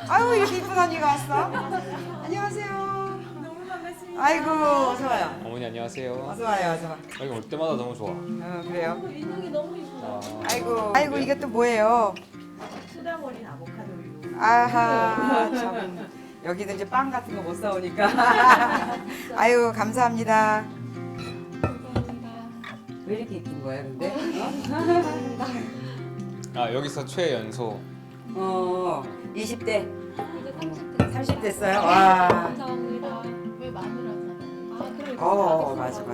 아유 이렇게 이쁜 언니가 왔어. 안녕하세요. 너무 반갑습니다. 아이고 어서 와요. 어머니 안녕하세요. 어서 와요. 어서 와. 여기 올 때마다 너무 좋아. 그래요. 인형이 너무 이뻐. 아이고 이게 또 뭐예요? 수다버린 아보카도유. 아하 참. 여기는 이제 빵 같은 거 못 사오니까. 아유 감사합니다. 왜 이렇게 이쁜 거야 근데? 아 여기서 최연소. 20대. 이제 30대. 30 됐어요? 와. 감사합니다. 왜 마누라잖아요. 아, 그래. 맞아.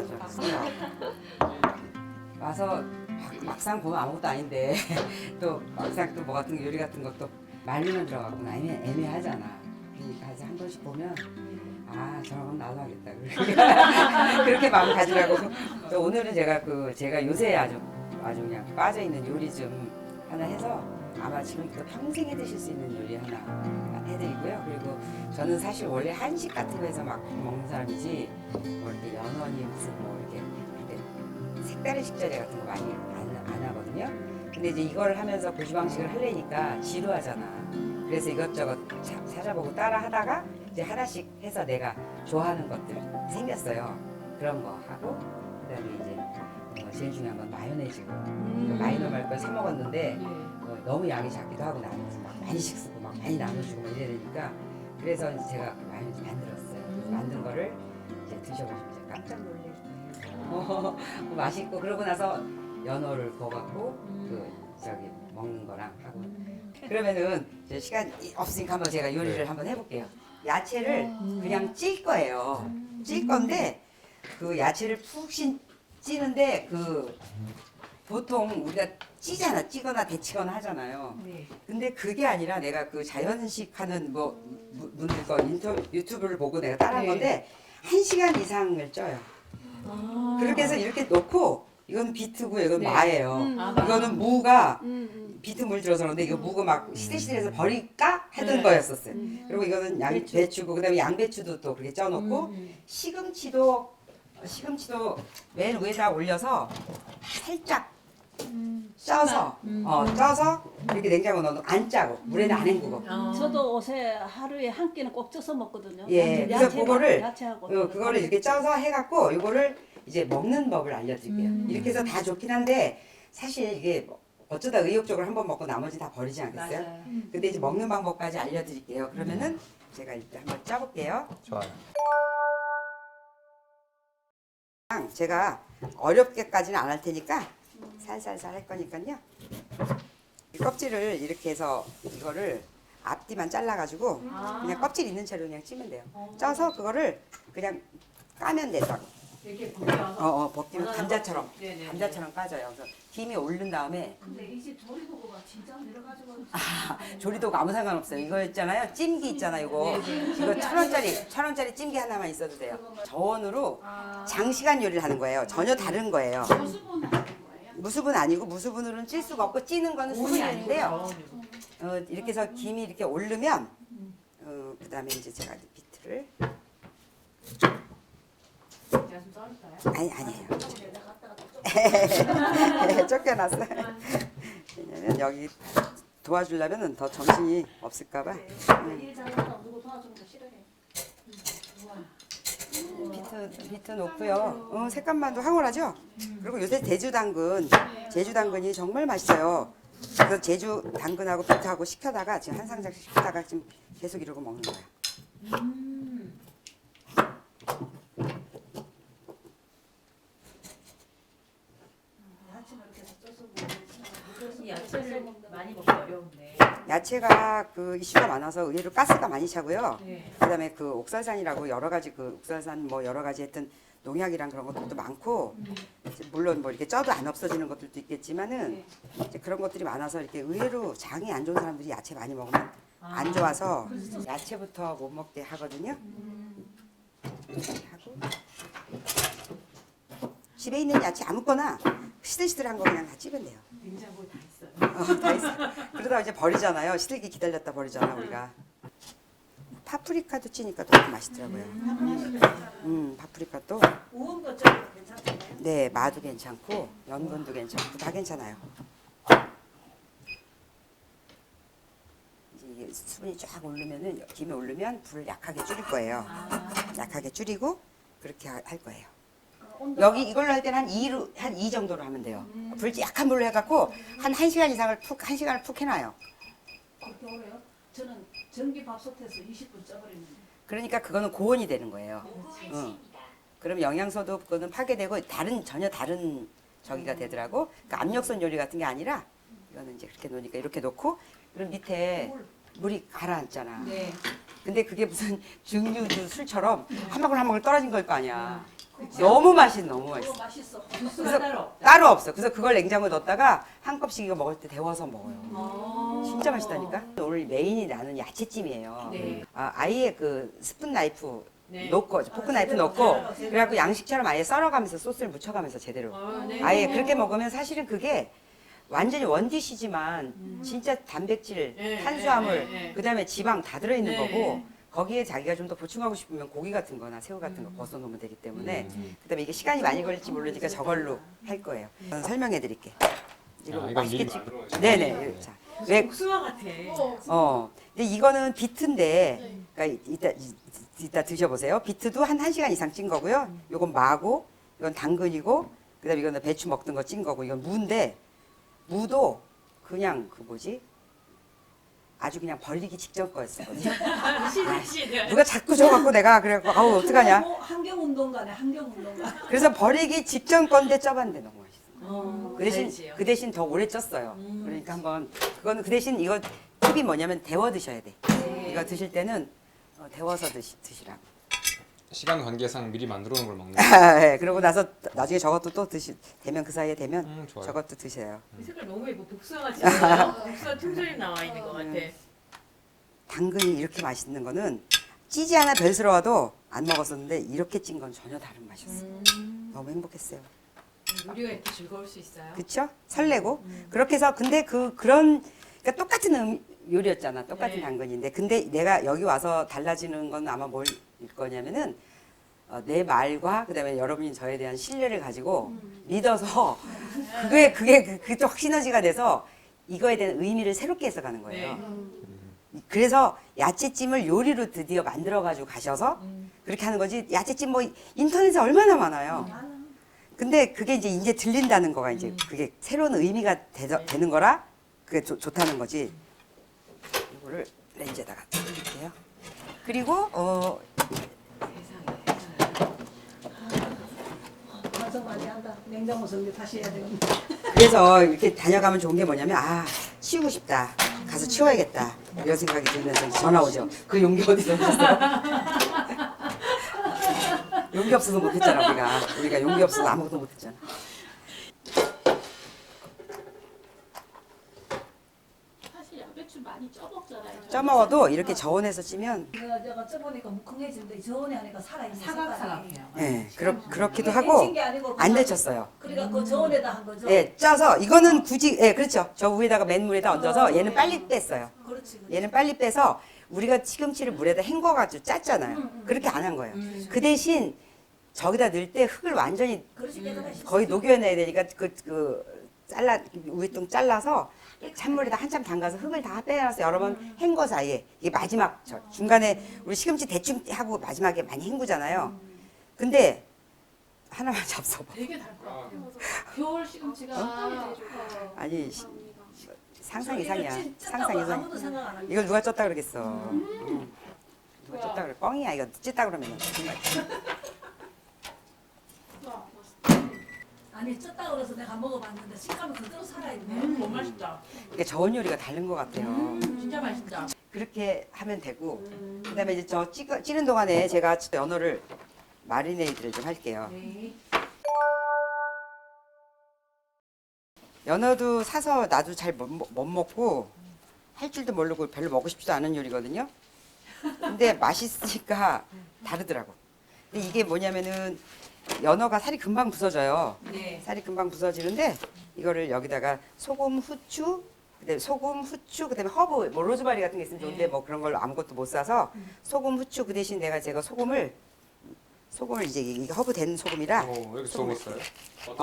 와서 막상 보면 아무것도 아닌데 또 막상 또 뭐 같은 거 요리 같은 것도 말리면 들어가고 애매하잖아. 그러니까 아직 한 번씩 보면 저런 건 나도 하겠다. 그렇게 마음 가지라고. 또 오늘은 제가 요새 아주 그냥 빠져 있는 요리 좀 하나 해서 아마 지금부터 평생 해 드실 수 있는 요리 하나 해드리고요. 그리고 저는 사실 원래 한식 같은 거 해서 막 먹는 사람이지 뭐 이렇게 연원이 무슨 뭐 이렇게 색다른 식자재 같은 거 많이 안 하거든요. 근데 이제 이걸 하면서 고주방식을 하려니까 지루하잖아. 그래서 이것저것 찾아보고 따라 하다가 이제 하나씩 해서 내가 좋아하는 것들 생겼어요. 그런 거 하고 그다음에 이제 제일 중요한 건 마요네즈. 많이 넣을 걸 사 먹었는데 너무 양이 작기도 하고 나는 막 많이씩 쓰고 막 많이 나눠주고 막 이래야 되니까 그래서 이제 제가 마요네즈 만들었어요. 그래서 만든 거를 이제 드셔보시면 이제 깜짝 놀랄 거예요. 맛있고 그러고 나서 연어를 구워갖고 먹는 거랑 하고 그러면은 이제 시간 없으니까 한번 제가 요리를 한번 해볼게요. 야채를 그냥 찔 거예요. 찔 건데 그 야채를 푹 찌는데 보통 우리가 찌잖아. 찌거나 데치거나 하잖아요. 네. 근데 그게 아니라 내가 그 자연식 하는 분들 거 유튜브를 보고 내가 따라한 건데 1시간 이상을 쪄요. 그렇게 해서 이렇게 놓고 이건 비트고 이건 마예요. 이거는 무가 비트 물 들어서 그런데 이거 무가 막 시들시들해서 버릴까 하던 거였었어요. 그리고 이거는 양배추고 그다음에 양배추도 또 그렇게 쪄놓고 시금치도 맨 위에다 올려서 살짝 쪄서 이렇게 냉장고 넣어도 안 짜고 물에는 안 헹구고. 저도 옷에 하루에 한 끼는 꼭 쪄서 먹거든요. 예, 그래서 그거를 야채하고 그거를 이렇게 쪄서 해갖고 이거를 이제 먹는 법을 알려드릴게요. 이렇게 해서 다 좋긴 한데 사실 이게 어쩌다 의욕적으로 한 번 먹고 나머지 다 버리지 않겠어요? 맞아요. 근데 이제 먹는 방법까지 알려드릴게요. 그러면은 제가 일단 한번 짜볼게요. 좋아요. 제가 어렵게까지는 안 할 테니까 살살살 할 거니까요. 이 껍질을 이렇게 해서 이거를 앞뒤만 잘라가지고 그냥 껍질 있는 채로 그냥 찌면 돼요. 쪄서 그거를 그냥 까면 된다고. 이렇게 벗겨서. 벗기면 네네. 감자처럼 까져요. 그래서 김이 오른 다음에 근데 이 집 조리도구가 진짜 내려가지고 조리도구 아무 상관없어요. 이거 있잖아요. 찜기 있잖아요. 이거 1,000원짜리 찜기 하나만 있어도 돼요. 저온으로 장시간 요리를 하는 거예요. 전혀 다른 거예요. 수분 하는 거예요? 무수분 아니고 무수분으로는 찔 수가 없고 찌는 거는 수분인데요. 이렇게 해서 김이 이렇게 오르면 그다음에 이제 제가 비트를 제가 좀 썰을까요? 아니에요. 쫓겨났어요. 왜냐면 여기 도와주려면 더 정신이 없을까봐. 일 잘하다 누구 도와주는 거 싫어해. 비트 놓고요. 색감만도 황홀하죠? 그리고 요새 제주 당근이 정말 맛있어요. 그래서 제주 당근하고 비트하고 시켜다가 지금 한 상자씩 시키다가 지금 계속 이러고 먹는 거예요. 이 야채를 많이 먹기 어려운데. 야채가 이슈가 많아서 의외로 가스가 많이 차고요. 네. 그다음에 옥살산이라고 여러 가지 옥살산 뭐 여러 가지 했던 농약이랑 그런 것들도 많고 이제 물론 뭐 이렇게 쪄도 안 없어지는 것들도 있겠지만은 이제 그런 것들이 많아서 이렇게 의외로 장이 안 좋은 사람들이 야채 많이 먹으면 안 좋아서 야채부터 못 먹게 하거든요. 하고 집에 있는 야채 아무거나 시들시들한 거 그냥 다 찌면 돼요. 냉장고에 다 있어요. 다 있어. 그러다 이제 버리잖아요. 시들기 기다렸다 버리잖아 우리가. 파프리카도 찌니까 더 맛있더라고요. 파프리카도. 우은 거 쪄도 괜찮잖아요. 네, 마도 괜찮고 연근도 괜찮고 다 괜찮아요. 이제 이게 수분이 쫙 오르면은 김에 오르면 불을 약하게 줄일 거예요. 약하게 줄이고 그렇게 할 거예요. 여기 이걸로 할 때는 한 2 정도로 하면 돼요. 불 약한 불로 해갖고 한 1시간 이상을 한 시간을 푹 해놔요. 그렇게 오래요? 저는 전기밥솥에서 20분 쪄버리는데. 그러니까 그거는 고온이 되는 거예요. 응. 그럼 영양소도 그거는 파괴되고 전혀 다른 저기가 되더라고. 그러니까 압력솥 요리 같은 게 아니라 이거는 이제 그렇게 놓으니까 이렇게 놓고 그럼 밑에 물이 가라앉잖아. 네. 근데 그게 무슨 증류주 술처럼 한 방울 한 방울 떨어진 걸 거 아니야. 너무 맛있어. 그거 맛있어. 주스가 따로 없다. 따로 없어. 그래서 그걸 냉장고에 넣었다가 한 컵씩 이거 먹을 때 데워서 먹어요. 진짜 맛있다니까. 오늘 메인이 나는 야채찜이에요. 네. 아예 그 스푼 나이프 네. 넣고 포크 나이프 넣고 그래갖고 양식처럼 아예 썰어가면서 소스를 묻혀가면서 제대로 네. 아예 그렇게 먹으면 사실은 그게 완전히 원디시지만 진짜 단백질, 네, 탄수화물, 네. 그다음에 지방 다 들어있는 네. 거고 거기에 자기가 좀 더 보충하고 싶으면 고기 같은 거나 새우 같은 거 벗어 놓으면 되기 때문에 그다음에 이게 시간이 많이 걸릴지 모르니까 저걸로 할 거예요. 저는 설명해 드릴게. 이거 이건 미리 맛있겠지? 만들어. 네네. 자, 왜 복숭아 같아. 근데 이거는 비트인데, 그러니까 이따 드셔보세요. 비트도 한 1시간 이상 찐 거고요. 이건 마고, 이건 당근이고, 그 다음에 이거는 배추 먹던 거 찐 거고, 이건 무인데, 무도 그냥 그 뭐지? 아주 그냥 벌리기 직전 거였거든요. 누가 자꾸 줘갖고 내가 그래갖고, 아우, 어떡하냐. 환경운동가네, 환경운동가. 그래서 버리기 직전 건데 쪄봤는데 너무 맛있어. 그 대신, 알지요. 그 대신 더 오래 쪘어요. 그러니까 한번, 그거는 그 대신 이거 팁이 뭐냐면 데워 드셔야 돼. 이거 드실 때는 데워서 드시라고. 시간 관계상 미리 만들어 놓은 걸 먹는. 네, 그러고 나서 나중에 저것도 또 되면 그 사이에 되면 좋아요. 저것도 드세요. 이 색깔 너무 예뻐. 복숭아 같잖아요. 복숭아 통조림 나와 있는 것 같아. 당근이 이렇게 맛있는 거는 찌지 않아 별스러워도 안 먹었었는데 이렇게 찐 건 전혀 다른 맛이었어. 너무 행복했어요. 요리가 이렇게 즐거울 수 있어요? 그쵸? 설레고. 그렇게 해서 근데 그러니까 똑같은 요리였잖아. 똑같은 네. 당근인데. 근데 내가 여기 와서 달라지는 건 아마 뭘 거냐면은 내 말과 그다음에 여러분이 저에 대한 신뢰를 가지고 믿어서 그게 또 시너지가 돼서 이거에 대한 의미를 새롭게 해석하는 거예요. 그래서 야채찜을 요리로 드디어 만들어 가지고 가셔서 그렇게 하는 거지. 야채찜 뭐 인터넷에 얼마나 많아요. 근데 그게 이제 들린다는 거가 이제 그게 새로운 의미가 되는 거라 그게 좋다는 거지. 이거를 렌즈에다가 드릴게요. 그리고 완성 많이 한다. 냉장고 정리 다시 해야 되겠네. 그래서 이렇게 다녀가면 좋은 게 뭐냐면 치우고 싶다. 가서 치워야겠다. 이런 생각이 들면서 전화 오죠. 그 용기 어디서 오셨어요? 용기 없어서 못했잖아 우리가 용기 없어서 아무것도 못했잖아. 사실 양배추 많이 쪄먹잖아요. 쪄먹어도 이렇게 저온에서 찌면 내가 쪄보니까 무컹해지는데 저온이 아니까 살아있는 사각사각해요. 그렇기도 하고 데친 게 아니고 안 그냥- 데쳤어요. 그러니까 그 저온에다 한 거죠? 예, 쪄서 이거는 굳이 그렇죠. 저 위에다가 맨 물에다 얹어서 얘는 빨리 뺐어요. 그렇지. 얘는 빨리 빼서 우리가 시금치를 물에다 헹궈가지고 짰잖아요. 그렇게 안 한 거예요. 그 대신 저기다 넣을 때 흙을 완전히 그렇지 깨끗하시 거의 녹여내야 되니까 우유통 잘라서 찬물에다 한참 담가서 흙을 다 빼놔서 여러 번 헹궈 사이에 이게 마지막 중간에 우리 시금치 대충 하고 마지막에 많이 헹구잖아요. 근데 하나만 잡숴봐. 되게 달 것 같아요. 겨울 시금치가 아니 상상 이상이야. 상상 이상. 아무도 생각 안 하고 이걸 누가 쪘다 그러겠어. 누가 쪘다 그래. 뻥이야. 이거 쪘다 그러면 정말. 아니 쪘다 그래서 내가 먹어봤는데 식감이 그대로 살아있네. 너무 맛있다. 이게 저온 요리가 다른 것 같아요. 진짜 맛있다. 그렇게 하면 되고 그다음에 이제 저 찌는 동안에 제가 연어를 마리네이드를 좀 할게요. 네. 연어도 사서 나도 잘 못 먹고 할 줄도 모르고 별로 먹고 싶지도 않은 요리거든요. 근데 맛있으니까 다르더라고. 근데 이게 뭐냐면은 연어가 살이 금방 부서져요. 네. 살이 금방 부서지는데 이거를 여기다가 소금, 후추, 그다음에 허브, 뭐 로즈마리 같은 게 있으면 좋은데 뭐 그런 걸로 아무것도 못 사서 소금, 후추 그 대신 제가 소금을 이제 이게 허브 된 소금이라 왜 이렇게 좋은 거 써요?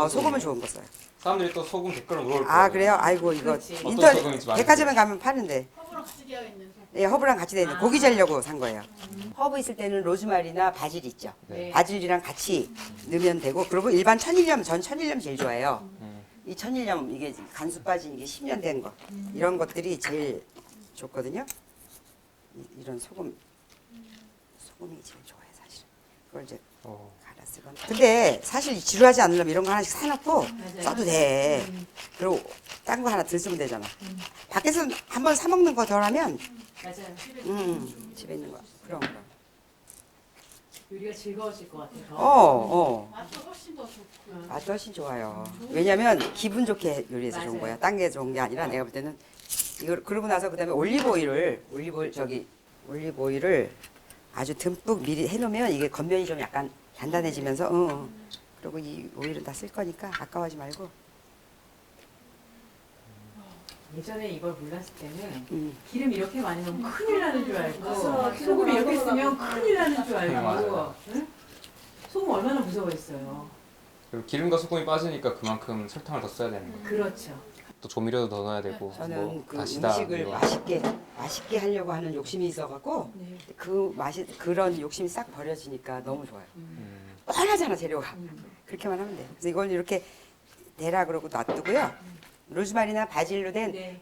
소금을 좋은 거 써요. 사람들이 또 소금 댓글을 물어볼 거예요. 아 그래요? 아이고 이거 그렇지. 어떤 인터넷 소금인지 많이 백화점에 가면 파는데 허브랑 같이 되어 있는. 예, 허브랑 같이 되어 있는 고기 재려고 산 거예요. 허브 있을 때는 로즈마리나 바질 있죠. 네. 바질이랑 같이 넣으면 되고 그리고 일반 천일염 전 천일염 제일 좋아해요. 이 천일염 이게 간수 빠진 이게 10년 된 거 이런 것들이 제일 좋거든요. 이런 소금이 제일 좋아요 사실. 그걸 이제 갈아 쓰건. 근데 사실 지루하지 않으려면 이런 거 하나씩 사놓고 써도 돼. 그리고 딴 거 하나 들 쓰면 되잖아. 밖에서 한번 사 먹는 거 덜하면 맞아요. 집에 있는 거 그런 거. 요리가 즐거워질 것 같아요. 맛도 훨씬 더 좋고. 맛도 훨씬 좋아요. 왜냐면 기분 좋게 요리해서 좋은 거야. 딴 게 좋은 게 아니라 내가 볼 때는 이걸 그러고 나서 그다음에 올리브오일을 아주 듬뿍 미리 해놓으면 이게 겉면이 좀 약간 단단해지면서 그리고 이 오일은 다 쓸 거니까 아까워하지 말고 예전에 이걸 몰랐을 때는 음. 기름 이렇게 많이 넣으면 큰일 나는 줄 알고 소금 이렇게 쓰면 큰일 나는 줄 알고 맞아요. 응? 소금 얼마나 무서워했어요. 그리고 기름과 소금이 빠지니까 그만큼 설탕을 더 써야 되는 거예요. 그렇죠. 또 조미료도 더 넣어야 되고 저는 뭐 그 다시다 음식을 이거. 맛있게 하려고 하는 욕심이 있어갖고 그 맛이 그런 욕심이 싹 버려지니까 너무 좋아요. 뻔하잖아 재료가. 그렇게만 하면 돼. 그래서 이걸 이렇게 대라 그러고 놔두고요. 로즈마리나 바질로 된 네.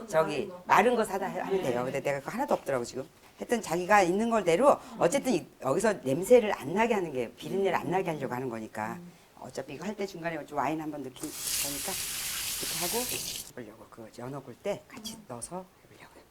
저기 마른 거 사다 하면 돼요. 근데 내가 그거 하나도 없더라고 지금. 하여튼 자기가 있는 걸대로 어쨌든 여기서 냄새를 안 나게 하는 게 비린내를 안 나게 하려고 하는 거니까 어차피 이거 할 때 중간에 좀 와인 한번 넣긴 거니까 이렇게 하고 해보려고 그 연어 볼 때 같이 넣어서 해보려고요.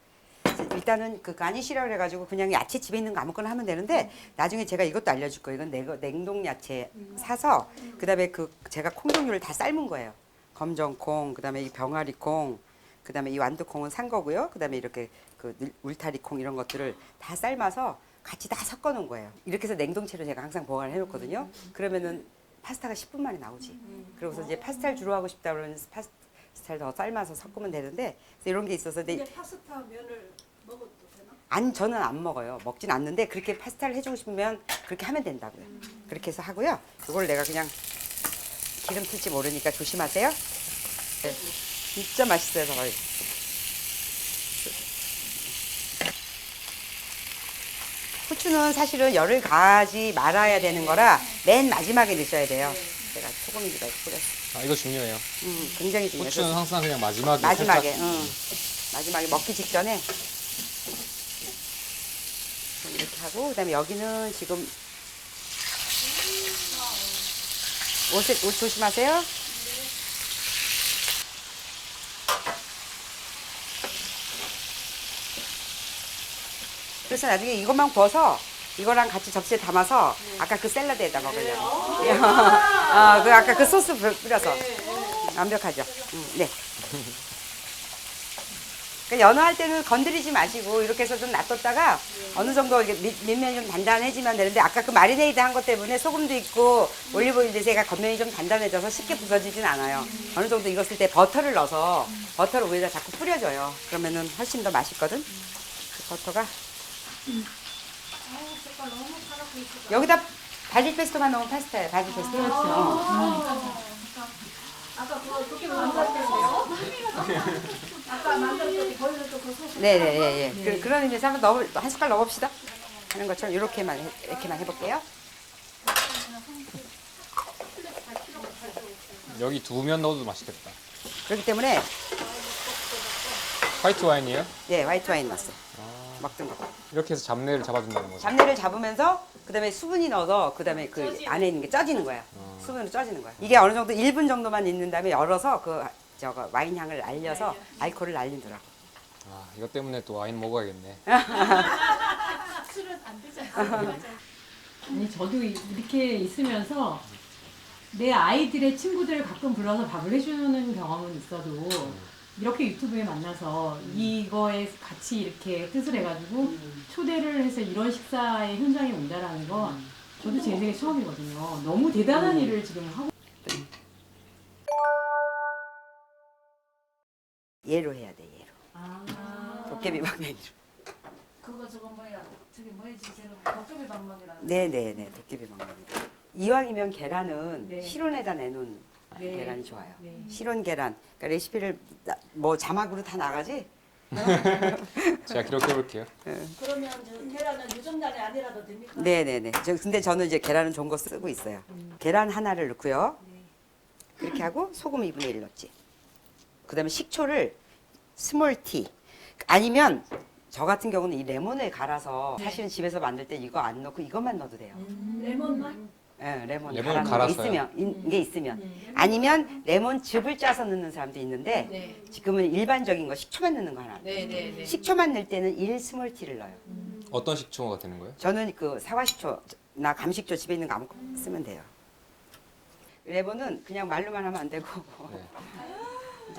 그래서 일단은 그 가니쉬라 그래가지고 그냥 야채 집에 있는 거 아무거나 하면 되는데 나중에 제가 이것도 알려줄 거예요. 이건 냉동 야채 사서 그다음에 그 제가 콩 종류를 다 삶은 거예요. 검정콩, 그다음에 이 병아리콩, 그다음에 이 완두콩은 산 거고요. 그다음에 이렇게 그 울타리콩 이런 것들을 다 삶아서 같이 다 섞어 놓은 거예요. 이렇게 해서 냉동채로 제가 항상 보관을 해 놓거든요. 그러면은 파스타가 10분 만에 나오지. 그러고서 이제 파스타를 주로 하고 싶다 그러면 파스타를 더 삶아서 섞으면 되는데 그래서 이런 게 있어서 근데 파스타 면을 먹어도 되나? 아니 저는 안 먹어요. 먹진 않는데 그렇게 파스타를 해주고 싶으면 그렇게 하면 된다고요. 그렇게 해서 하고요. 이걸 내가 그냥 기름 튈지 모르니까 조심하세요. 네, 진짜 맛있어요, 저거. 후추는 사실은 열을 가하지 말아야 되는 거라 맨 마지막에 넣으셔야 돼요. 제가 소금이 좀 뿌렸어요. 이거 중요해요. 굉장히 중요해요. 후추는 항상 그냥 마지막에 마지막에, 살짝 마지막에 먹기 직전에 이렇게 하고 그다음에 여기는 지금 옷 조심하세요. 그래서 나중에 이것만 구워서 이거랑 같이 접시에 담아서 아까 그 샐러드에다 먹으려고. 그 아까 그 소스 뿌려서 완벽하죠. 네. 그러니까 연어 할 때는 건드리지 마시고 이렇게 해서 좀 놔뒀다가 어느 정도 이렇게 밑면이 좀 단단해지면 되는데 아까 그 마리네이드 한 것 때문에 소금도 있고 올리브오일도 있으니까 겉면이 좀 단단해져서 쉽게 부서지진 않아요. 어느 정도 익었을 때 버터를 넣어서 버터를 위에다 자꾸 뿌려줘요. 그러면은 훨씬 더 맛있거든. 그 버터가 여기다 바질 페스토만 넣으면 파스타예요. 바질 페스토. 아까 그렇게 만들 때요? 아까 만들 때 거기서 또그 소스. 네네네. 그런 의미에서 한번 한 숟갈 넣어봅시다. 하는 것처럼 이렇게만 해볼게요. 여기 두면 넣어도 맛있겠다. 그렇기 때문에 화이트 와인이에요? 예 화이트 와인 넣었어요. 먹던 거. 이렇게 해서 잡내를 잡아준다는 거죠. 잡내를 잡으면서 그다음에 수분이 넣어서 그다음에 그 안에 있는 게 쪄지는 거야. 수분으로 쪄지는 거야. 이게 어느 정도 1분 정도만 있는 다음에 열어서 그 저거 와인 향을 알려서 알코올을 날리더라고. 이것 때문에 또 와인 먹어야겠네. 술은 안 되잖아요. 아니 저도 이렇게 있으면서 내 아이들의 친구들을 가끔 불러서 밥을 해주는 경험은 있어도 이렇게 유튜브에 만나서 이거에 같이 이렇게 뜻을 해가지고 초대를 해서 이런 식사의 현장에 온다라는 건 저도 제 인생에 처음이거든요. 너무 대단한 일을 지금 하고 얘로 해야 돼 얘로. 도깨비 방망이로. 그거 저거 뭐야? 저기 뭐지? 제가 도깨비 방망이라는. 네네네 도깨비 방망이로. 이왕이면 계란은 네. 실온에다 내놓은 네. 계란이 좋아요. 네. 실온 계란. 그러니까 레시피를 뭐 자막으로 다 나가지. 제가 기록해 볼게요. 그러면 저 계란은 유정란이 아니라도 됩니까? 네네네. 근데 저는 이제 계란은 좋은 거 쓰고 있어요. 계란 하나를 넣고요. 그렇게 하고 소금 2분의 1 넣지. 그다음에 식초를 스몰티. 아니면 저 같은 경우는 이 레몬을 갈아서 사실은 집에서 만들 때 이거 안 넣고 이것만 넣어도 돼요. 레몬만? 예, 레몬 레몬을 갈아놓은 게 있으면 아니면 레몬즙을 짜서 넣는 사람도 있는데 네. 지금은 일반적인 거 식초만 넣는 거 하나. 네네네. 식초만 넣을 때는 1 스몰티를 넣어요. 어떤 식초가 되는 거예요? 저는 그 사과식초나 감식초 집에 있는 거 아무거나 쓰면 돼요. 레몬은 그냥 말로만 하면 안 되고 네.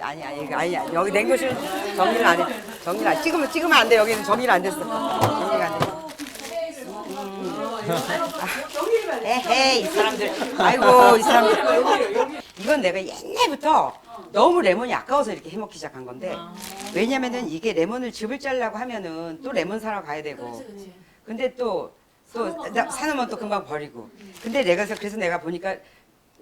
아니 여기 냉동실 정리를 안 해. 정리를 안 찍으면 안 돼. 여기는 정리를 안 됐어. 정리가 안 됐어. 에헤이 이 사람들. 아이고 이 사람들. 이건 내가 옛날부터 너무 레몬이 아까워서 이렇게 해먹기 시작한 건데 왜냐면은 이게 레몬을 즙을 짜려고 하면은 또 레몬 사러 가야 되고 근데 또 사놓으면 또 금방 버리고 근데 그래서 내가 보니까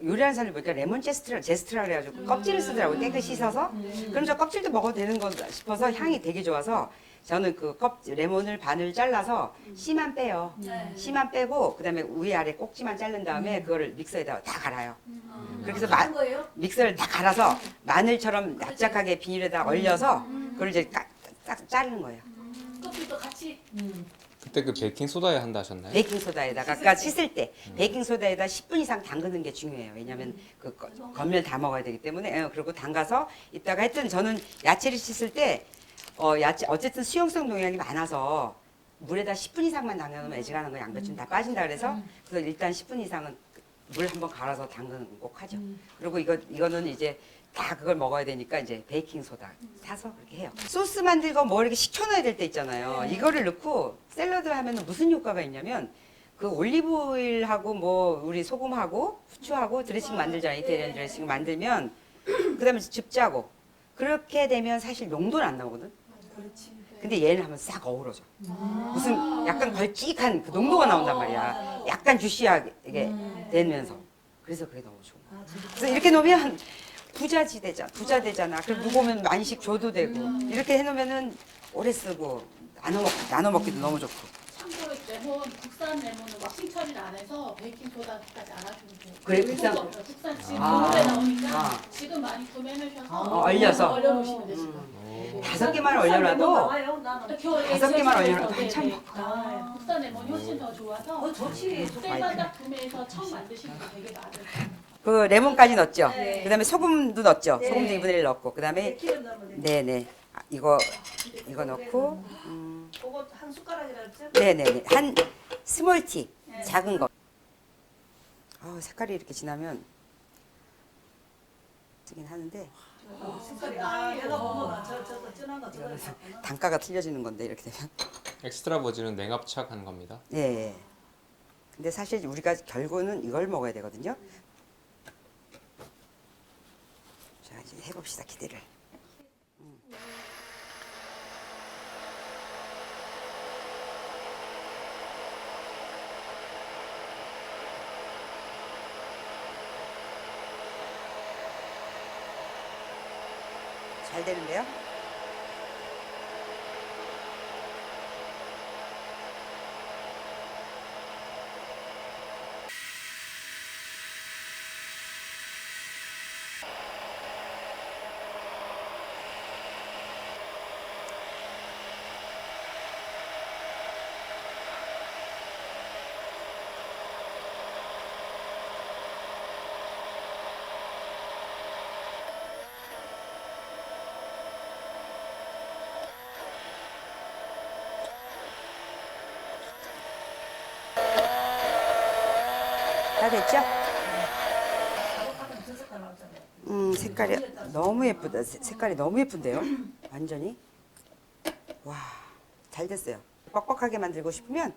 요리하는 사람들 보니까 레몬 제스트라 그래가지고 껍질을 쓰더라고 깨끗이 씻어서 그럼 저 껍질도 먹어도 되는 거 싶어서 향이 되게 좋아서 저는 그 레몬을 반을 잘라서 씨만 빼요. 씨만 빼고 그다음에 위에 아래 꼭지만 자른 다음에 그거를 믹서에다가 다 갈아요. 그렇게 해서 한 거예요? 믹서를 다 갈아서 마늘처럼 납작하게 비닐에다 얼려서 그걸 이제 딱 자르는 거예요. 커피도 같이 그때 그 베이킹 소다에 한다 하셨나요? 베이킹 소다에다가 그러니까 씻을 때 베이킹 소다에다 10분 이상 담그는 게 중요해요. 왜냐하면 그 겉면 다 먹어야 되기 때문에 그리고 담가서 이따가 하여튼 저는 야채를 씻을 때 야채 어쨌든 수용성 농약이 많아서 물에다 10분 이상만 담가놓으면 애지간한 거 양배추는 다 빠진다 그래서 일단 10분 이상은 물 한번 갈아서 담그는 건 꼭 하죠. 그리고 이거는 이제 다 그걸 먹어야 되니까 이제 베이킹 소다 사서 그렇게 해요. 소스 만들고 뭐 이렇게 식초 넣어야 될 때 있잖아요. 이거를 넣고 샐러드 하면 무슨 효과가 있냐면 그 올리브 오일하고 뭐 우리 소금하고 후추하고 드레싱 만들잖아요. 이태리안 드레싱 만들면 그다음에 즙 짜고 그렇게 되면 사실 농도는 안 나오거든. 근데 얘는 하면 싹 어우러져. 무슨 약간 걸쭉한 그 농도가 나온단 말이야. 약간 주시하게 되면서. 그래서 그게 너무 좋은 거야. 그래서 이렇게 놓으면 부자 되잖아. 그럼 누구 오면 만식 줘도 되고. 이렇게 해놓으면은 오래 쓰고 나눠 먹기도 너무 좋고. 참고로 레몬, 국산 레몬은 왁싱 처리를 안 해서 베이킹 소다까지 안 하시면 돼요. 그래, 국산 국산? 없죠. 국산 지금 아. 국물에 나오니까 아. 지금 많이 구매하셔서 얼려서. 얼려놓으시면 되실 거예요. 5개만 얼려놔도 나와요? 나는. 5개만 얼려놔도 한참 먹고. 국산 레몬이 훨씬 더 좋아서 좋지. 셀만 딱 구매해서 처음 만드시는 거 되게 많아요. 그 레몬까지 넣었죠. 네. 그다음에 소금도 넣었죠. 네. 소금도 2분의 1 넣고 그다음에 기름 넣으면 돼. 네네 이거 넣고 그거 한 숟가락이라 했죠? 네네네 한 스몰티 작은 거. 색깔이 이렇게 진하면 쓰긴 하는데 색깔이 내가 보면 저거 진한 거 저거 있어. 단가가 틀려지는 건데 이렇게 되면. 엑스트라 버진은 냉압착한 겁니다. 네. 근데 사실 우리가 결국은 이걸 먹어야 되거든요. 자 이제 해봅시다 기대를. 잘 되는데요? 다 됐죠? 색깔이 너무 예쁘다. 색깔이 너무 예쁜데요? 완전히. 와, 잘 됐어요. 뻑뻑하게 만들고 싶으면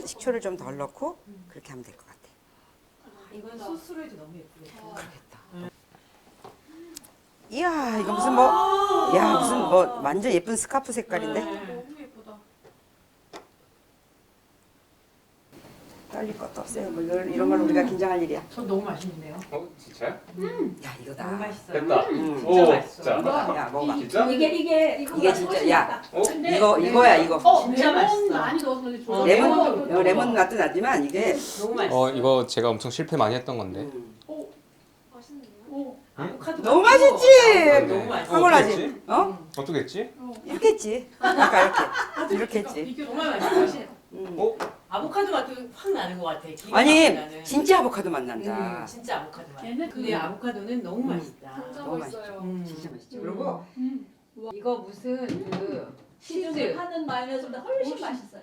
식초를 좀 덜 넣고 그렇게 하면 될 것 같아. 이건 소스로 해도 너무 예쁘겠다. 그러겠다. 이야, 이거 무슨 완전 예쁜 스카프 색깔인데? 너무 예쁘다. 떨릴 것도 없어요. 뭐 이런 걸로 우리가 긴장할 일이야. 전 너무 맛있는데요. 진짜요? 야 이거다. 너무 맛있어요. 됐다. 진짜 오, 맛있어. 진짜. 야 먹어봐. 진짜? 이게 진짜 야 근데 이거야 이거. 진짜 레몬 맛있어. 많이 넣어서 그런지 좋아. 레몬 맛도 나지만 이게 너무 맛있어. 이거 제가 엄청 실패 많이 했던 건데. 아보카도 너무 같고. 맛있지. 너무 맛있어. 황홀하지. 어? 어떻게 했지? 이렇게 했지. 아까 이렇게 했지. 정말 맛있어. 어? 아보카도 맛도 확 나는 것 같아. 기가 막히게 아니 나는. 진짜 아보카도 맛 난다. 진짜 아보카도 맛. 얘는 근데 아보카도는 너무 맛있다. 너무 맛있죠. 진짜 맛있죠. 그리고 이거 무슨 그 시중에 치즈. 파는 마요네즈보다 훨씬 맛있어요.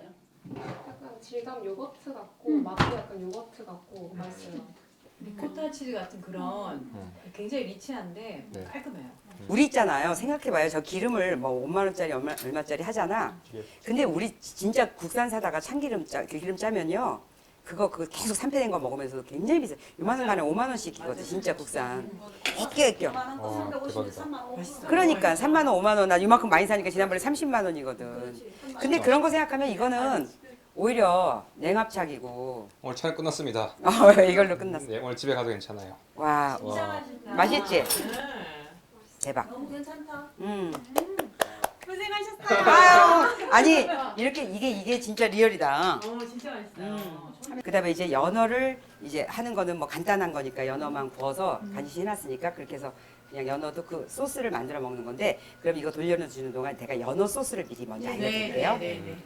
약간 질감 요거트 같고 맛도 약간 요거트 같고 맛있어요. 리코타 치즈 같은 그런 굉장히 리치한데 네. 깔끔해요. 우리 있잖아요. 생각해봐요. 저 기름을 뭐 5만 원짜리 얼마짜리 하잖아. 근데 우리 진짜 국산 사다가 참기름 기름 짜면요. 그거 계속 산패된 거 먹으면서 굉장히 비싸. 요만한 간에 5만 원씩이거든. 진짜 국산. 애껴. 대박이다. 맛있어. 그러니까 3만 원, 5만 원. 나 이만큼 많이 사니까 지난번에 30만 원이거든. 근데 그런 거 생각하면 이거는 오히려 냉합착이고 오늘 촬영 끝났습니다. 이걸로 끝났어. 네, 오늘 집에 가도 괜찮아요. 와, 와. 맛있지? 대박. 너무 괜찮다. 고생하셨어요. 아유, 아니 이렇게 이게 진짜 리얼이다. 진짜 맛있어요. 그다음에 이제 연어를 이제 하는 거는 뭐 간단한 거니까 연어만 구워서 간이시 해놨으니까 그렇게 해서 그냥 연어도 그 소스를 만들어 먹는 건데 그럼 이거 돌려주는 동안 제가 연어 소스를 미리 먼저 알려드릴게요. 네.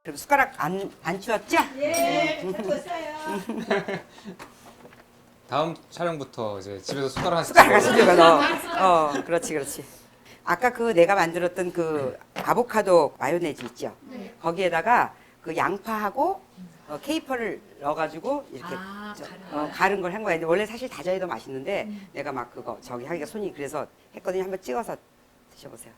그럼 숟가락 안 치웠죠? 예, 갖고 있어요. 다음 촬영부터 이제 집에서 숟가락 하나씩 숟가락 집어서. 하시려고 너. 그렇지. 아까 그 내가 만들었던 그 아보카도 마요네즈 있죠? 거기에다가 그 양파하고 케이퍼를 넣어가지고 이렇게 가른 걸 한 거야. 근데 원래 사실 다져야 더 맛있는데 내가 막 그거 저기 하기가 손이 그래서 했거든요. 한번 찍어서 드셔보세요.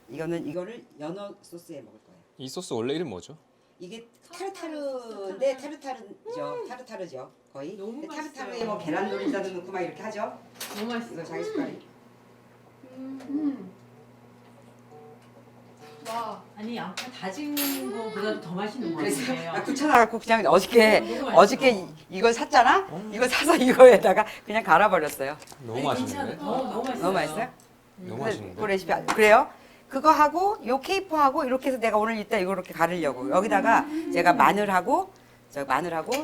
이거를 연어 소스에 먹을 거예요. 이 소스 원래 이름 뭐죠? 이게 타르타르인데 타르타르죠 거의. 너무 근데 맛있어요. 타르타르에 뭐 계란 노른자도 넣고 막 이렇게 하죠. 너무 맛있어. 이거 자기 숟가락이. 와. 아니 양파 다진 거보다도 더 맛있는 것 그래서 같아요. 나 붙여놔갖고 그냥 어저께 너무 맛있어. 이걸 샀잖아. 이거 사서 이거에다가 그냥 갈아버렸어요. 너무 아니, 맛있는데? 괜찮아. 너무 맛있어요. 너무 맛있어요? 너무 근데 맛있는데? 그 레시피 그래요? 그거 하고 요 케이퍼하고 이렇게 해서 내가 오늘 이따 이거 이렇게 가르려고 여기다가 제가 마늘하고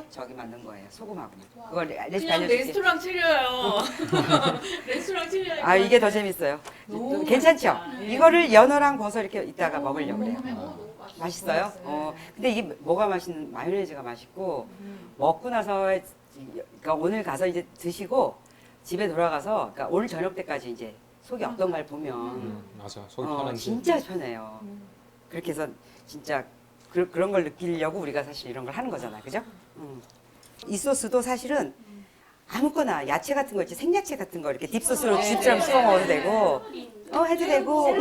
저기 만든 거예요. 소금하고. 그거 레시피 그냥 알려줄게. 레스토랑 차려요. 레스토랑 차려요. 아 이게 더 재밌어요. 너무 괜찮죠? 맛있다. 예. 이거를 연어랑 버섯 이렇게 이따가 먹으려고 그래요. 맛있어요? 맛있어요. 근데 이게 뭐가 맛있는 마요네즈가 맛있고 먹고 나서 그러니까 오늘 가서 이제 드시고 집에 돌아가서 그러니까 오늘 저녁 때까지 이제 속이 어떤가를 보면 맞아. 속이 편한지. 진짜 편해요. 그렇게 해서 진짜 그런 걸 느끼려고 우리가 사실 이런 걸 하는 거잖아, 그죠? 이 소스도 사실은 아무거나 야채 같은 거 있지 생야채 같은 거 이렇게 딥소스로 집처럼 씹어 먹어도 되고 해도 되고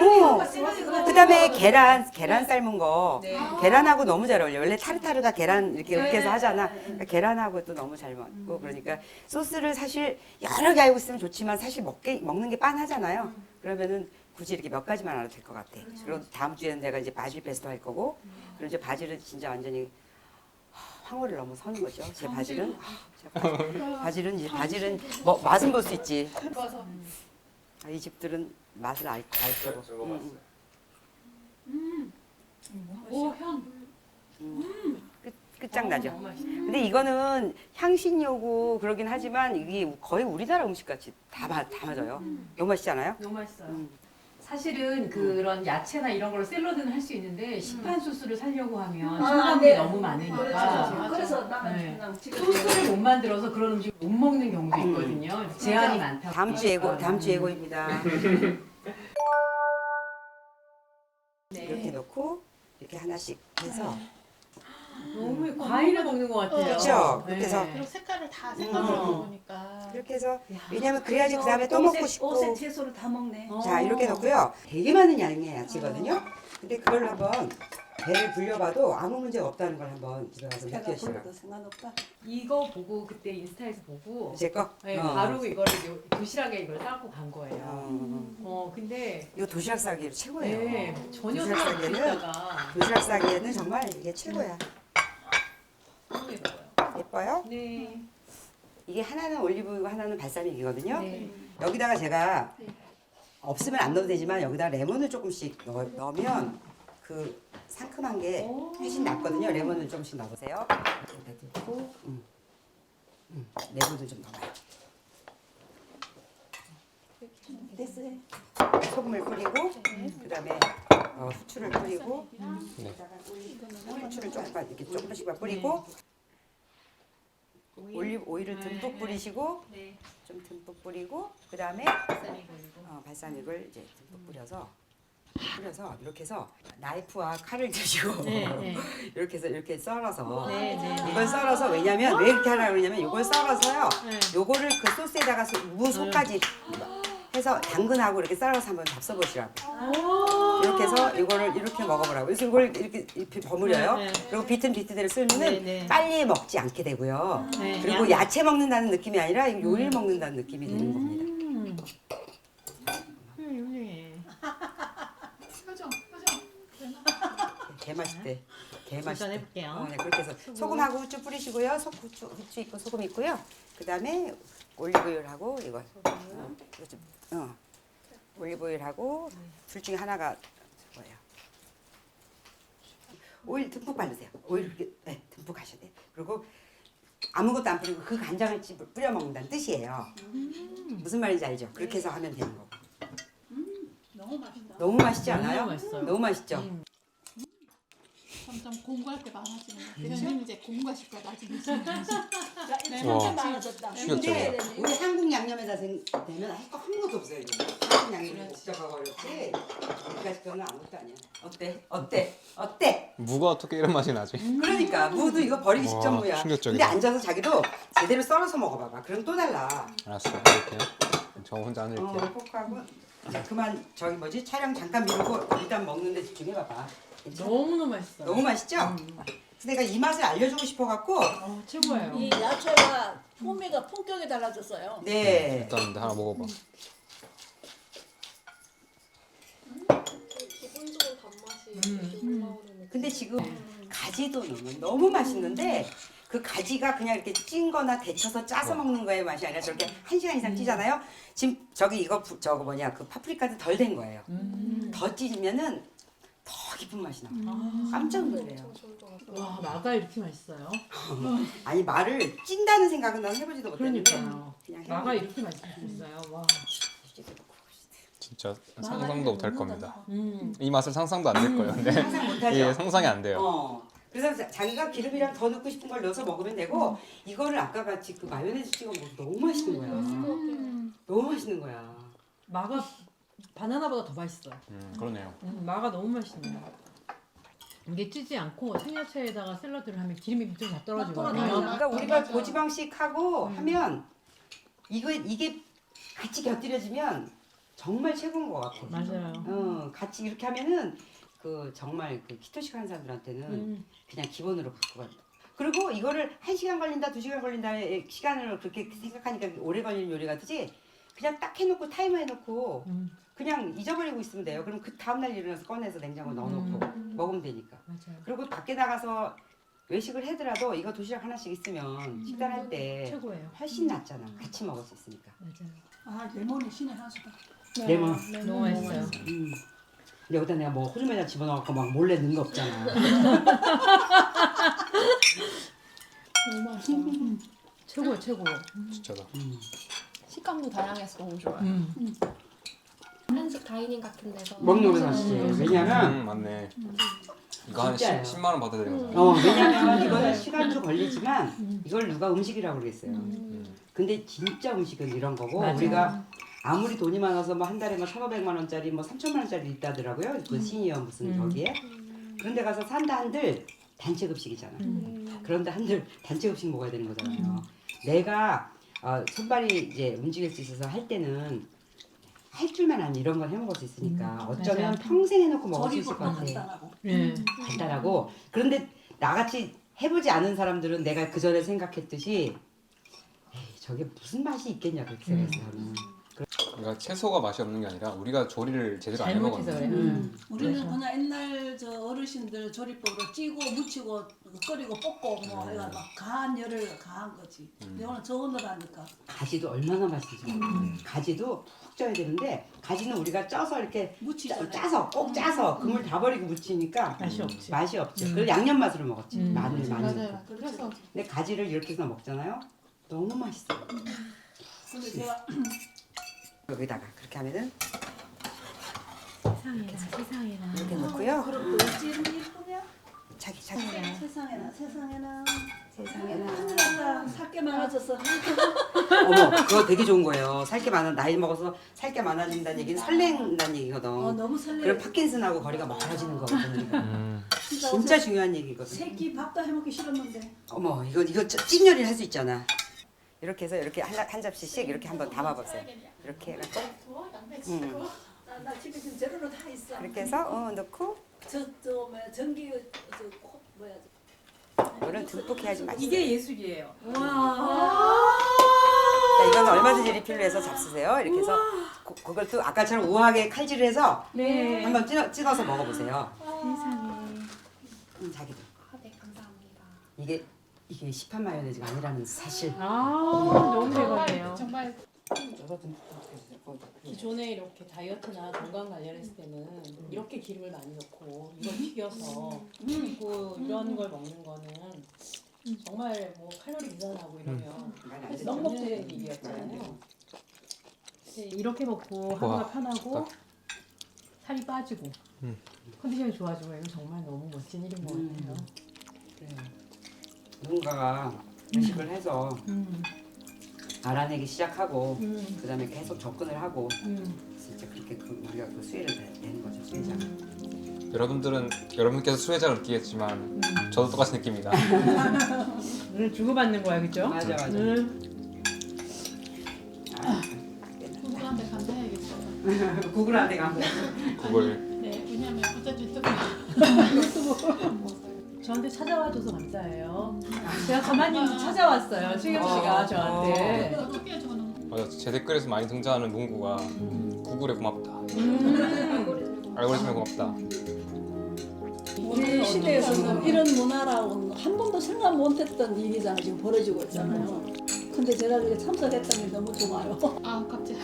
그다음에 계란 삶은 거 계란하고 너무 잘 어울려. 원래 타르타르가 계란 이렇게 으깨서 하잖아. 그러니까 계란하고 또 너무 잘 먹고 그러니까 소스를 사실 여러 개 알고 있으면 좋지만 사실 먹는 게 빤하잖아요. 그러면은 굳이 이렇게 몇 가지만 알아도 될 것 같아. 그리고 다음 주에는 내가 이제 바질 페스토 할 거고 그리고 이제 바질은 진짜 완전히 황홀을 너무 서는 거죠. 제 바질은 바질은 뭐 맛은 볼 수 있지. 이 집들은 맛을 알 거고. 오 향. 끝장나죠. 너무 맛있어. 근데 이거는 향신료고 그러긴 하지만 이게 거의 우리나라 음식 같이 다 맞아요. 너무 맛있지 않아요? 너무 맛있어요. 사실은 그런 야채나 이런 걸 샐러드는 할 수 있는데 시판 소스를 살려고 하면 첨가물이 너무 많으니까 그래서 나는 네. 그냥 지금 소스를 못 만들어서 그런 음식 못 먹는 경우도 있거든요. 제한이 많다고. 다음 주 예고입니다. 이렇게 넣고 이렇게 하나씩 해서 너무 과일을 먹는 것 같아요. 그렇죠. 그렇게 해서 그리고 색깔을 다 색깔로 먹으니까. 이렇게 해서 왜냐면 그래야지 그 다음에 또 먹고 싶고. 옷에 채소를 다 먹네. 자 이렇게 넣고요. 되게 많은 양의 야채거든요. 근데 그걸 한번 배를 불려봐도 아무 문제가 없다는 걸 한번 집에 가서 배가 느껴시라. 불러도 상관없다. 이거 보고 그때 인스타에서 보고 제 거? 네, 바로 이거를 도시락에 이걸 싸고 간 거예요. 근데 이거 도시락 싸기 최고예요. 네, 전혀 도시락 생각 싸기에는 못했다가 도시락 싸기에는 정말 이게 최고야. 너무 예뻐요. 예뻐요? 네. 이게 하나는 올리브유고 하나는 발사믹이거든요. 네. 여기다가 제가 네. 없으면 안 넣어도 되지만 여기다 레몬을 조금씩 넣으면 그 상큼한 게 오. 훨씬 낫거든요. 레몬을 조금씩 넣어보세요. 여기다 넣고, 레몬을 좀 넣어봐요. 됐어요. 소금을 뿌리고, 그다음에 후추를 뿌리고, 네. 후추를 조금씩만 뿌리고, 올리브 오일을 듬뿍 뿌리시고, 네. 좀 듬뿍 뿌리고, 그다음에 발사믹을 이제 듬뿍 뿌려서 이렇게 해서 나이프와 칼을 드시고 네, 네. 이렇게 해서 이렇게 썰어서 네, 네. 이걸 썰어서 왜냐면 왜 이렇게 하려고 그러냐면 이걸 썰어서요. 네. 요거를 그 소스에다가 무소까지 해서 당근하고 이렇게 썰어서 한번 잡숴보시라고. 이렇게 해서 이거를 이렇게 먹어보라고. 그래서 이걸 이렇게 버무려요. 네, 네. 그리고 비틀비틀대로 썰면은 네, 네. 빨리 먹지 않게 되고요. 네, 그리고 야채 먹는다는 느낌이 아니라 요리를 먹는다는 느낌이 드는 겁니다. 훌륭해. 표정. 개 맛있대. 개 맛있대. 도전해볼게요. 네, 그렇게 해서 소금하고 후추 뿌리시고요. 후추 있고 소금 있고요. 그다음에 올리브유하고 이걸. 올리브유하고 둘 중에 하나가 뭐예요? 오일 듬뿍 바르세요. 오일 이렇게 듬뿍 하셔야 돼요. 그리고 아무것도 안 뿌리고 그 간장을 뿌려 먹는다는 뜻이에요. 무슨 말인지 알죠? 그렇게 해서 하면 되는 거고. 너무 맛있다. 너무 맛있지 않아요? 너무 맛있어요. 너무 맛있죠? 점점 공부할 게 많아지는 것 같아요. 선생님 이제 공부하실 거야 나중에. 와. 많아졌다. 충격적이에요. 우리 한국 양념에다 되면 할 거 아무것도 없어요. 이거. 한국 양념이 복잡하고 어렵지. 우리가 그거는 아무것도 아니야. 어때? 무가 어떻게 이런 맛이 나지? 그러니까 무도 이거 버리기 와, 직전 무야. 충격적이다. 근데 앉아서 자기도 제대로 썰어서 먹어봐봐. 그럼 또 달라. 알았어요. 이렇게요. 저 혼자 앉을게요. 포크하고 자 그만 촬영 잠깐 미루고 일단 먹는데 집중해봐봐. 괜찮아? 너무너무 맛있어요. 너무 맛있죠? 그래서 내가 이 맛을 알려주고 싶어갖고 최고예요. 이 야채가 풍미가 품격이 달라졌어요. 네. 일단 근데 하나 먹어봐. 기본적인 단맛이 올라오는 느낌. 근데 지금 가지도 넣으면 너무 맛있는데 그 가지가 그냥 이렇게 찐거나 데쳐서 짜서 먹는 거의 맛이 아니라 저렇게 1시간 이상 찌잖아요. 지금 그 파프리카도 덜 된 거예요. 더 찌면은 더 깊은 맛이 나. 깜짝 놀래요. 엄청 좋을 것 같아요. 와, 마가 이렇게 맛있어요. 아니 말을 찐다는 생각은 난 해보지도 못했는데 그러니까요. 그냥 마가 이렇게 맛있을 수 있어요. 와. 진짜 상상도 못 할 겁니다. 음. 이 맛을 상상도 안 될 거예요. 근데 상상 못하죠. 이게 상상이 안 돼요. 그래서 자기가 기름이랑 더 넣고 싶은 걸 넣어서 먹으면 되고 이거를 아까 같이 그 마요네즈 찍어 먹으면 너무 맛있는 거야. 너무 맛있는 거야. 마가 바나나보다 더 맛있어요. 그러네요. 마가 너무 맛있네요. 이게 찌지 않고 생야채에다가 샐러드를 하면 기름이 좀 다 떨어지거든요. 그러니까 우리가 고지방식 하고 하면 이게 같이 곁들여지면 정말 최고인 것 같아. 맞아요. 같이 이렇게 하면은 그 정말 그 키토식 하는 사람들한테는 그냥 기본으로 갖고 간다. 그리고 이거를 1시간 걸린다, 2시간 걸린다의 시간을 그렇게 생각하니까 오래 걸리는 요리 같지? 그냥 딱 해놓고 타이머 해놓고 그냥 잊어버리고 있으면 돼요. 그럼 그 다음날 일어나서 꺼내서 냉장고에 넣어놓고 먹으면 되니까. 맞아요. 그리고 밖에 나가서 외식을 해더라도 이거 도시락 하나씩 있으면 식단할 때 최고예요. 훨씬 낫잖아. 같이 먹을 수 있으니까. 맞아요. 아 레몬이 신의 한 수다. 레몬. 너무 맛있어요. 근데 여기다 내가 뭐 호주메다 집어넣고 막 몰래 넣은 거 없잖아. 너무 맛있어요. 최고예요, 최고. 진짜다. 식감도 다양해서 너무 좋아요. 한식 다이닝 같은 데서 먹는 거 사실. 왜냐면 맞네. 이거 한 진짜예요. 10만 원 받아야 되는 거잖아. 왜냐면 이거는 시간도 걸리지만 이걸 누가 음식이라고 그러겠어요. 근데 진짜 음식은 이런 거고 맞아요. 우리가 아무리 돈이 많아서 뭐 한 달에 뭐 1,500만 원짜리 뭐 3,000만 원짜리 있다더라고요. 그 시니어 무슨 거기에. 그런데 가서 산다 한들 단체 급식이잖아. 그런데 한들 단체 급식 먹어야 되는 거잖아요. 내가 손발이 이제 움직일 수 있어서 할 때는 할 줄만 아는 이런 걸 해먹을 수 있으니까 어쩌면 맞아요. 평생 해놓고 먹을 수 있을 조리법도 것 같아. 간단하고. 예. 간단하고. 그런데 나같이 해보지 않은 사람들은 내가 그 전에 생각했듯이 에이, 저게 무슨 맛이 있겠냐 그렇게 생각해서 저는. 그러니까 채소가 맛이 없는 게 아니라 우리가 조리를 제대로 안 잘못해서 해먹었는데 그래. 우리는 그래서. 그냥 옛날 저 어르신들 조리법으로 찌고 무치고 끓이고 볶고 뭐 이거 막 가한 열을 가한 거지. 근데 오늘 저 오늘하니까 가지도 얼마나 맛있지. 가지도 푹 쪄야 되는데 가지는 우리가 쪄서 이렇게 무치잖아요. 짜서 꼭 짜서 그물 다 버리고 무치니까 맛이 없지. 맛이 없죠. 그래서 양념 맛으로 먹었지. 마늘 많이 넣고. 맞아요. 그래서 근데 가지를 이렇게 해서 먹잖아요. 너무 맛있어. 근데 제가 여기다가 그렇게 하면은 세상에나 세상에나. 이렇게 넣고요. 그럼 또 어찌 이렇게 이쁘냐? 자기 세상에나 세상에나 세상에나. 살게 많아져서 어머 그거 되게 좋은 거예요. 살게 많아 나이 먹어서 살게 많아진다는 얘기는 설렌다는 얘기거든. 너무 설레. 그럼 파킨슨하고 거리가 멀어지는 거거든. 우리가. 진짜 진짜 중요한 얘기거든. 새끼 밥도 해먹기 싫었는데 어머 이거 찐 요리 할 수 있잖아. 이렇게 해서 이렇게 한 접시씩 이렇게 한번 담아보세요. 이렇게 해갖고 나 집에 지금 재료로 다 있어. 이렇게 해서 넣고 저 뭐야 전기 뭐야 이거는 듬뿍 해야지 맛있어. 이게 예술이에요. 이거는 얼마든지 리필로 해서 잡수세요. 이렇게 해서 그걸 또 아까처럼 우아하게 칼질을 해서 네. 한번 찍어서 먹어보세요. 세상에. 자기도 네, 감사합니다. 이게 시판 마요네즈가 아니라는 사실. 너무 대박이에요. 정말 기존에 이렇게 다이어트나 건강 관련했을 때는 이렇게 기름을 많이 넣고 이걸 튀겨서 그리고 이런 걸 먹는 거는 정말 뭐 칼로리 계산하고 이러면 너무 먹는 일이었잖아요. 근데 이렇게 먹고 하루가 편하고 살이 빠지고 컨디션이 좋아지고 이건 정말 너무 멋진 일인 것 같아요. 그래요. 누군가가 의식을 해서 알아내기 시작하고 그다음에 계속 접근을 하고 진짜 그렇게 우리가 그 수혜를 내는 거죠. 수혜자. 여러분께서 수혜자를 느끼겠지만 저도 똑같이 느낍니다. 오늘 주고받는 거야, 그죠? 맞아. 누구한테 감사해야겠어요. 구글한테 가면 그걸 네, 왜냐면 어차피 유튜브 저한테 찾아와줘서 감사해요. 제가 가만히 찾아왔어요, 최경 씨가 저한테. 어떻게 저는 맞아 제 댓글에서 많이 등장하는 문구가 구글에 고맙다. 알고리즘에 고맙다. 우리 시대에서는 이런 문화라고는 한 번도 생각 못했던 일이잖아 지금 벌어지고 있잖아요. 근데 제가 그게 참석했다는 게 너무 좋아요. 아 갑자기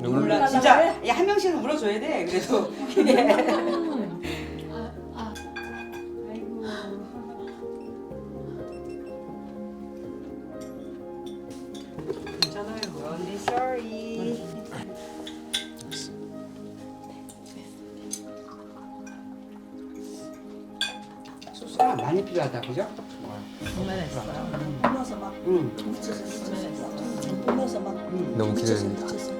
몰라 진짜 한 명씩은 울어줘야 돼. 그래도 아이고. 괜찮아요. Only sorry. 소스가 많이 필요하다, 그죠? 정말 맛있어요. 불러서 막 응. 묻혀서 불러서 막 너무 기대됩니다. 묻혀서